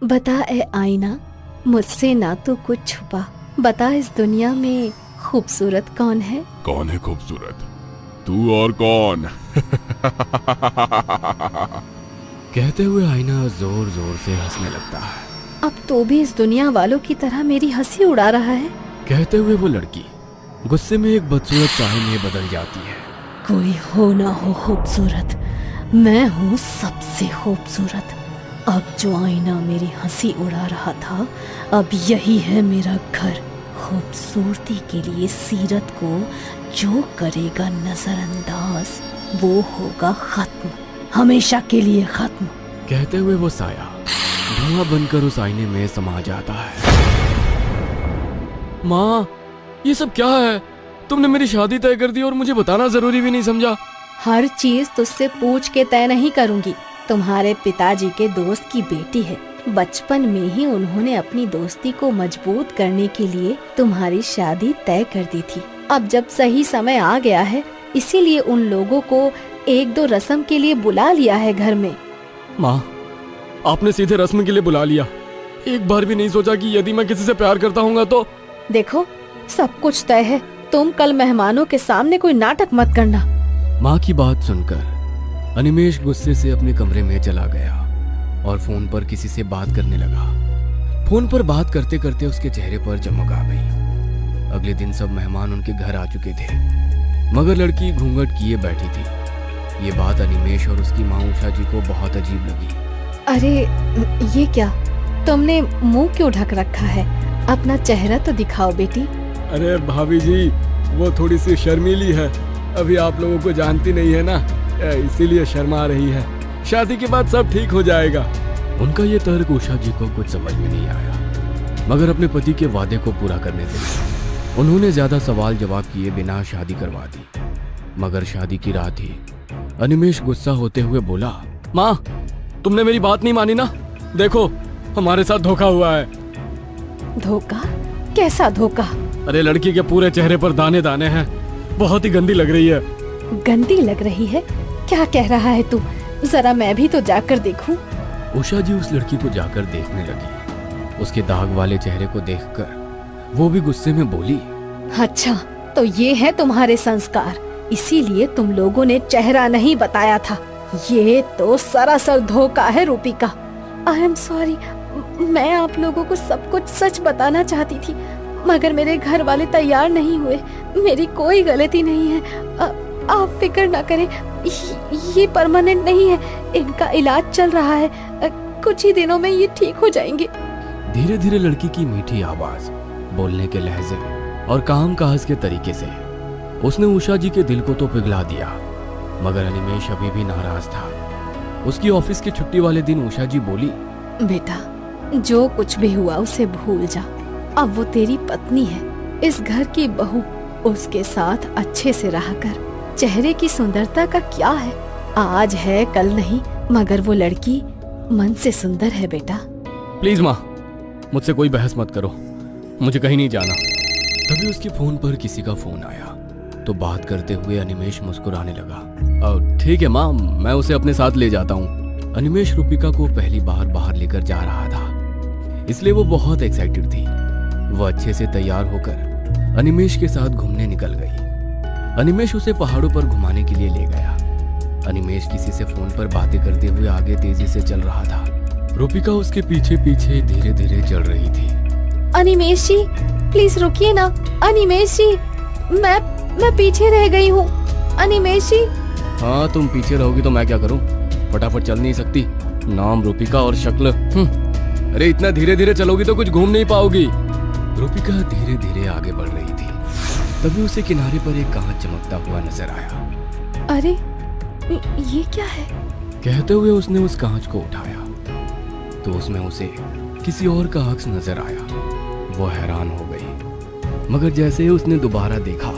बता ए आईना, मुझसे ना तो कुछ छुपा, बता इस दुनिया में खूबसूरत कौन है? कौन है खूबसूरत? तू और कौन? कहते हुए आईना जोर जोर से हंसने लगता है। अब तो भी इस दुनिया वालों की तरह मेरी हंसी उड़ा रहा है। कहते हुए वो लड़की गुस्से में एक बदसूरत चाय में बदल जाती है। कोई हो ना हो खूबसूरत, मैं हूँ सबसे खूबसूरत। अब जो आईना मेरी हंसी उड़ा रहा था, अब यही है मेरा घर। खूबसूरती के लिए सीरत को जो करेगा नजरअंदाज, वो होगा खत्म, हमेशा के लिए खत्म। कहते हुए वो साया धुआं बनकर उस आईने में समा जाता है। माँ, ये सब क्या है? तुमने मेरी शादी तय कर दी और मुझे बताना जरूरी भी नहीं समझा। हर चीज तुझसे पूछ के तय नहीं करूंगी। तुम्हारे पिताजी के दोस्त की बेटी है। बचपन में ही उन्होंने अपनी दोस्ती को मजबूत करने के लिए तुम्हारी शादी तय कर दी थी। अब जब सही समय आ गया है, इसीलिए उन लोगों को एक दो रस्म के लिए बुला लिया है घर में। माँ, आपने सीधे रस्म के लिए बुला लिया, एक बार भी नहीं सोचा कि यदि मैं किसी से प्यार करता हूँ तो? देखो, सब कुछ तय है। तुम कल मेहमानों के सामने कोई नाटक मत करना। माँ की बात सुनकर अनिमेष गुस्से से अपने कमरे में चला गया और फोन पर किसी से बात करने लगा। फोन पर बात करते करते उसके चेहरे पर चमक आ गई। अगले दिन सब मेहमान उनके घर आ चुके थे, मगर लड़की घूंघट किए बैठी थी। ये बात अनिमेष और उसकी माँ उषा जी को बहुत अजीब लगी। अरे ये क्या, तुमने मुंह क्यों ढक रखा है? अपना चेहरा तो दिखाओ बेटी। अरे भाभी जी, वो थोड़ी सी शर्मीली है, अभी आप लोगों को जानती नहीं है ना, इसीलिए शर्मा रही है। शादी के बाद सब ठीक हो जाएगा। उनका ये तर्क उषा जी को कुछ समझ में नहीं आया, मगर अपने पति के वादे को पूरा करने के लिए उन्होंने ज्यादा सवाल जवाब किए बिना शादी करवा दी। मगर शादी की रात ही अनिमेष गुस्सा होते हुए बोला, माँ, तुमने मेरी बात नहीं मानी ना? देखो, हमारे साथ धोखा हुआ है। धोखा? कैसा धोखा? अरे लड़की के पूरे चेहरे पर दाने दाने हैं, बहुत ही गंदी लग रही है। गंदी लग रही है? क्या कह रहा है तू? जरा मैं भी तो जाकर देखूं। उषा जी उस लड़की को जाकर देखने लगी। उसके दाग वाले चेहरे को देखकर वो भी गुस्से में बोली, अच्छा, तो ये है तुम्हारे संस्कार, इसीलिए तुम लोगों ने चेहरा नहीं बताया था। ये तो सरासर धोखा है रूपिका। आई एम सॉरी, मैं आप लोगों को सब कुछ सच बताना चाहती थी, मगर मेरे घर वाले तैयार नहीं हुए। मेरी कोई गलती नहीं है। आप फिक्र ना करें, ये परमानेंट नहीं है, इनका इलाज चल रहा है, कुछ ही दिनों में ये ठीक हो जाएंगे। धीरे धीरे लड़की की मीठी आवाज, बोलने के लहजे और काम काज के तरीके से उसने उषा जी के दिल को तो पिघला दिया। मगर अनिमेष अभी भी नाराज था। उसकी ऑफिस की छुट्टी वाले दिन उषा जी बोली, बेटा, जो कुछ भी हुआ उसे भूल जा। अब वो तेरी पत्नी है, इस घर की बहू। उसके साथ अच्छे से रहा कर। चेहरे की सुंदरता का क्या है, आज है कल नहीं, मगर वो लड़की मन से सुंदर है बेटा। प्लीज माँ, मुझसे कोई बहस मत करो, मुझे कहीं नहीं जाना। तभी उसके फोन पर किसी का फोन आया तो बात करते हुए अनिमेष मुस्कुराने लगा। ठीक है माँ, मैं उसे अपने साथ ले जाता हूँ। अनिमेष रूपिका को पहली बार बाहर लेकर जा रहा था, इसलिए वो बहुत एक्साइटेड थी। वो अच्छे से तैयार होकर अनिमेष के साथ घूमने निकल गई। अनिमेष उसे पहाड़ों पर घुमाने के लिए ले गया। अनिमेष किसी से फोन पर बातें करते हुए आगे तेजी से चल रहा था। रूपिका उसके पीछे पीछे धीरे धीरे चल रही थी। अनिमेष जी, प्लीज रुकिए ना। अनिमेष जी, मैं पीछे रह गई हूँ। अनिमेष जी। हाँ, तुम पीछे रहोगी तो मैं क्या करूँ? फटाफट चल नहीं सकती? नाम रूपिका और शक्ल। अरे इतना धीरे धीरे चलोगी तो कुछ घूम नहीं पाओगी। रूपिका धीरे धीरे आगे बढ़ रही थी। तभी उसे किनारे पर एक कांच चमकता हुआ नजर आया। अरे ये क्या है? कहते हुए उसने उस कांच को उठाया तो उसमें उसे किसी और का अक्स नजर आया। वो हैरान हो गई, मगर जैसे ही उसने दोबारा देखा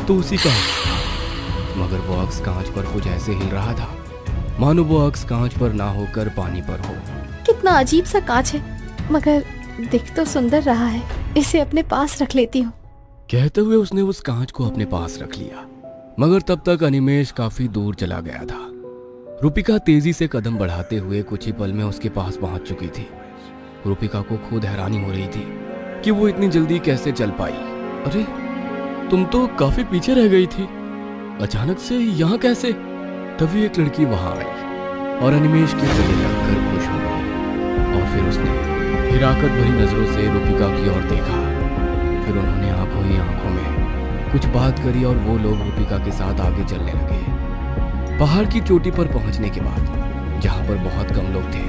तो उसी का अक्स था। मगर वो अक्स कांच पर कुछ ऐसे हिल रहा था मानो वो अक्स कांच पर ना होकर पानी पर हो। कितना अजीब सा कांच है, मगर दिख तो सुंदर रहा है। इसे अपने पास रख लेती हूँ। कहते हुए उसने उस कांच को अपने पास रख लिया, मगर तब तक अनिमेष काफी दूर चला गया था। रूपिका तेजी से कदम बढ़ाते हुए कुछ ही पल में उसके पास पहुंच चुकी थी। रूपिका को खुद हैरानी हो रही थी कि वो इतनी जल्दी कैसे चल पाई। अरे तुम तो काफी पीछे रह गई थी, अचानक से यहाँ कैसे? तभी एक लड़की वहां आई और अनिमेश के गले लगकर खुश हो गई और फिर उसने हिराकत भरी नजरों से रूपिका की ओर देखा। फिर उन्होंने आंखों ही आंखों में कुछ बात करी और वो लोग रूपिका के साथ आगे चलने लगे। पहाड़ की चोटी पर पहुंचने के बाद, जहां पर बहुत कम लोग थे,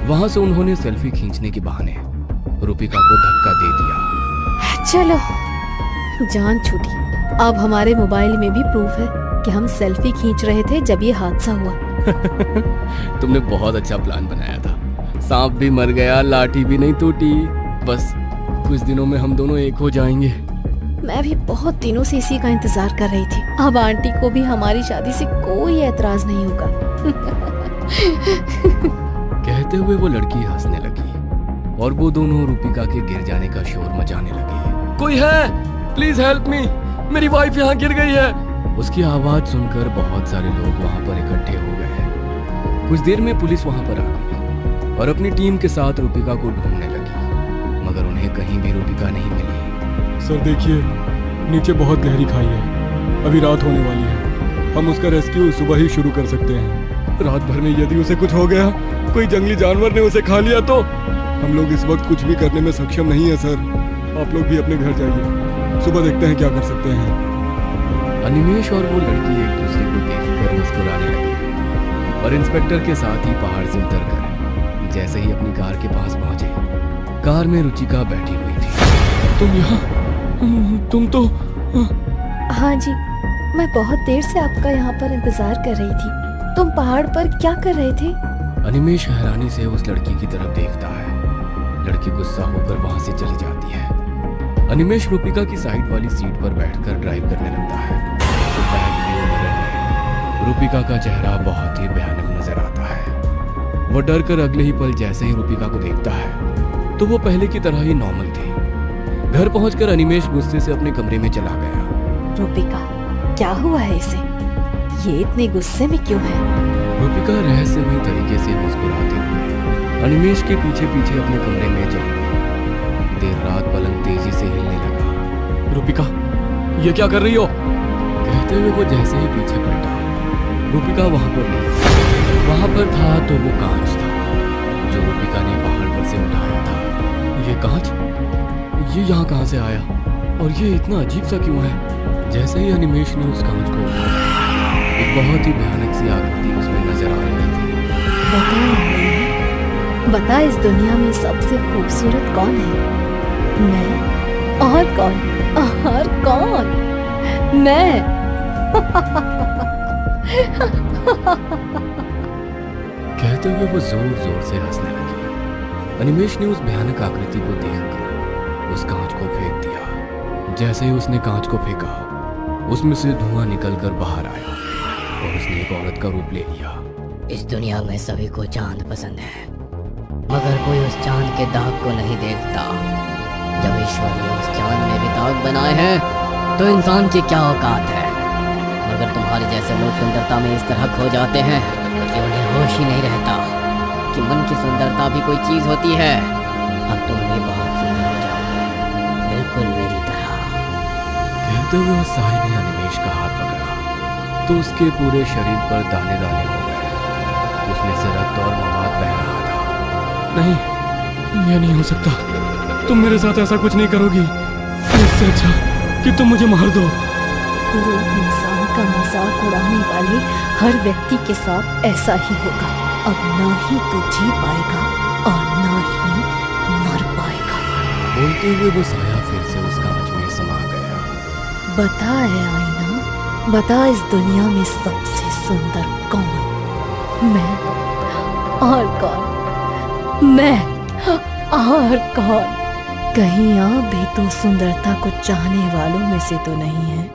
वहां से उन्होंने सेल्फी खींचने के बहाने रूपिका को धक्का दे दिया। चलो, जान छूटी। अब हमारे मोबाइल में भी प्रूफ है कि हम सेल्फी खींच रहे थे जब ये हादसा हुआ। तुमने बहुत अच्छा प्लान बनाया था। सांप भी मर गया, लाठी भी नहीं टूटी। बस कुछ दिनों में हम दोनों एक हो जाएंगे। मैं भी बहुत दिनों से इसी का इंतजार कर रही थी। अब आंटी को भी हमारी शादी से कोई एतराज नहीं होगा। कहते हुए वो लड़की हंसने लगी और वो दोनों रूपिका के गिर जाने का शोर मचाने लगे। कोई है? प्लीज हेल्प मी, मेरी वाइफ यहाँ गिर गई है। उसकी आवाज सुनकर बहुत सारे लोग वहाँ पर इकट्ठे हो गए। कुछ देर में पुलिस वहाँ पर आ गई और अपनी टीम के साथ रूपिका को ढूंढने लगी, मगर उन्हें कहीं भी रूपिका नहीं मिली। सर देखिए, नीचे बहुत गहरी खाई है, अभी रात होने वाली है। हम उसका रेस्क्यू सुबह ही शुरू कर सकते हैं। रात भर में यदि उसे कुछ हो गया, कोई जंगली जानवर ने उसे खा लिया तो हम लोग इस वक्त कुछ भी करने में सक्षम नहीं है। सर आप लोग भी अपने घर जाइए, सुबह देखते हैं क्या कर सकते हैं। अनिमेश और वो लड़की एक दूसरे को देखकर मुस्कुराने लगे और इंस्पेक्टर के साथ ही पहाड़ से उतरकर जैसे ही अपनी कार के पास पहुंचे, कार में रुचिका बैठी हुई थी। तुम यहाँ? तुम तो हाँ जी, मैं बहुत देर से आपका यहाँ पर इंतजार कर रही थी। तुम पहाड़ पर क्या कर रहे थे? अनिमेश हैरानी से उस लड़की की तरफ देखता है। लड़की गुस्सा होकर वहां से चली जाती है। अनिमेश रूपिका की साइड वाली सीट पर बैठकर ड्राइव करने लगता है। तो बैक व्यू मिरर में रूपिका का चेहरा बहुत ही भयानक नजर आता है। वो डर कर अगले ही पल जैसे ही रूपिका को देखता है तो वो पहले की तरह ही नॉर्मल थी। घर पहुंचकर अनिमेश गुस्से से अपने कमरे में चला गया। रूपिका, क्या हुआ है इसे? ये इतने गुस्से में क्यों है? रूपिका रहस्यमय तरीके से मुस्कुराते हुए अनिमेश के पीछे पीछे अपने कमरे में चली गई। देर रात पलंग तेजी से हिलने लगा। रूपिका, ये क्या कर रही हो? कहते हुए वो जैसे ही पीछे पलटा, रूपिका वहां पर नहीं। वहां पर था तो वो कांच था जो रूपिका ने पहाड़ पर से उठाया था। ये कांच? ये यहाँ कहाँ से आया और ये इतना अजीब सा क्यों है? जैसे ही अनिमेश ने उस कांच को उठाया, एक बहुत ही भयानक सी आकृति उसमें नजर आ रही थी। बता, इस दुनिया में सबसे खूबसूरत कौन है? मैं? और कौन? और कौन? मैं। कहते हुए वो जोर जोर से हंसने लगी। अनिमेश ने उस भयानक आकृति को देखकर उस कांच को फेंक दिया। जैसे ही उसने कांच को फेंका, उसमें से धुआं निकलकर बाहर आया और उसने एक औरत का रूप ले लिया। इस दुनिया में सभी को चांद पसंद है, मगर कोई उस चांद के दाग को नहीं देखता। जब ईश्वर ने उस चांद में भी दाग बनाए हैं तो इंसान की क्या औकात है। मगर तुम्हारे जैसे लोग सुंदरता में इस तरह खो जाते हैं कि उन्हें होश ही नहीं रहता कि मन की सुंदरता भी कोई चीज होती है। अब तुम भी बहुत सुंदर हो जाओगे, बिल्कुल मेरी तरह। कहते हुए उस साई ने अनिमेश का हाथ पकड़ा तो उसके पूरे शरीर पर दाने दाने हो गए। उसमें से रक्त और मवाद बह रहा था। नहीं, ये नहीं हो सकता। तुम मेरे साथ ऐसा कुछ नहीं करोगी। इससे अच्छा कि तुम मुझे मार दो। कोई इंसान का मजाक उड़ाने वाले हर व्यक्ति के साथ ऐसा ही होगा। अब ना ही तू जी पाएगा और ना ही मर पाएगा। बोलते हुए वो साया फिर से उस कांच में समा गया। बता है आईना, बता इस दुनिया में सबसे सुंदर कौन? मैं। और कौन? मैं। और कौन? कहीं आप भी तो सुंदरता को चाहने वालों में से तो नहीं है?